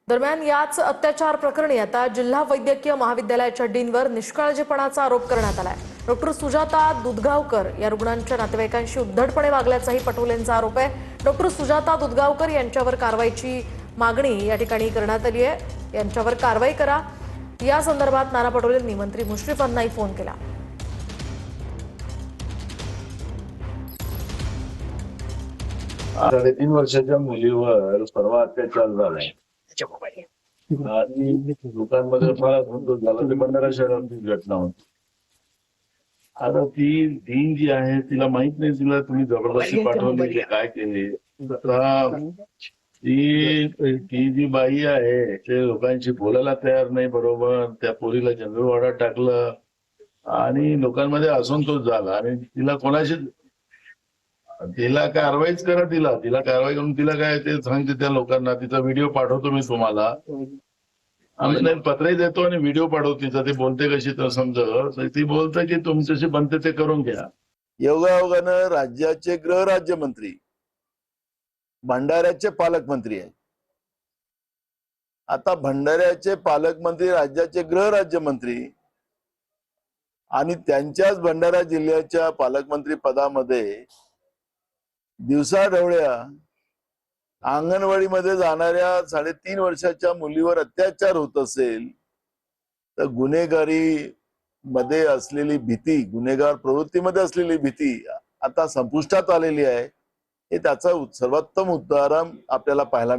दरम्यान याच अत्याचार प्रकरणी आता जिल्हा वैद्यकीय महाविद्यालयाच्या डीनवर निष्काळजीपणाचा आरोप करण्यात आलाय। डॉक्टर सुजाता दुधगावकर या रुग्णांच्या नातेवाईकांशी उद्धटपणे वागल्याचाही पटोलेंचा आरोप आहे। डॉक्टर सुजाता दुधगावकर यांच्यावर कारवाईची मागणी या ठिकाणी करण्यात आली आहे। यांच्यावर कारवाई करा या संदर्भात नाना पटोलेंनी मंत्री मुश्रीफांनाही फोन केला। 3.5 वर्षाच्या मुलीवर परवा अत्याचार झालाय आणि लोकांमध्ये फार असंतोष झाला। ते भंडारा शहरातली घटना होती। आता ती डीन जी आहे तिला माहित नाही, तिला तुम्ही जबरदस्ती पाठवली की काय केले। ती जी बाई आहे ते लोकांशी बोलायला तयार नाही बरोबर। त्या पोरीला जनरल वॉर्डात टाकलं आणि लोकांमध्ये असंतोष झाला आणि तिला कोणाशी तिला कारवाईच करा। तिला कारवाई करून तिला काय ते सांगते त्या लोकांना। तिचा व्हिडिओ पाठवतो मी तुम्हाला। आम्ही नाही पत्रही देतो आणि व्हिडिओ पाठवतो तिचा। ते बोलते कशी तर समजा ती बोलते की तुमच्याशी बनते ते करून घ्या। योगायोगानं राज्याचे गृहराज्यमंत्री भंडाऱ्याचे पालकमंत्री आहेत। आता भंडाऱ्याचे पालकमंत्री राज्याचे गृहराज्यमंत्री आणि त्यांच्याच भंडारा जिल्ह्याच्या पालकमंत्री पदामध्ये दिवसाढवळ्या अंगणवाडीमध्ये जाणाऱ्या 3.5 वर्षाच्या मुलीवर अत्याचार होत असेल तर गुन्हेगारी मध्ये असलेली भीती, गुन्हेगार प्रवृत्तीमध्ये असलेली भीती आता संपुष्टात आलेली आहे। हे त्याचं सर्वोत्तम उदाहरण आपल्याला पाहायला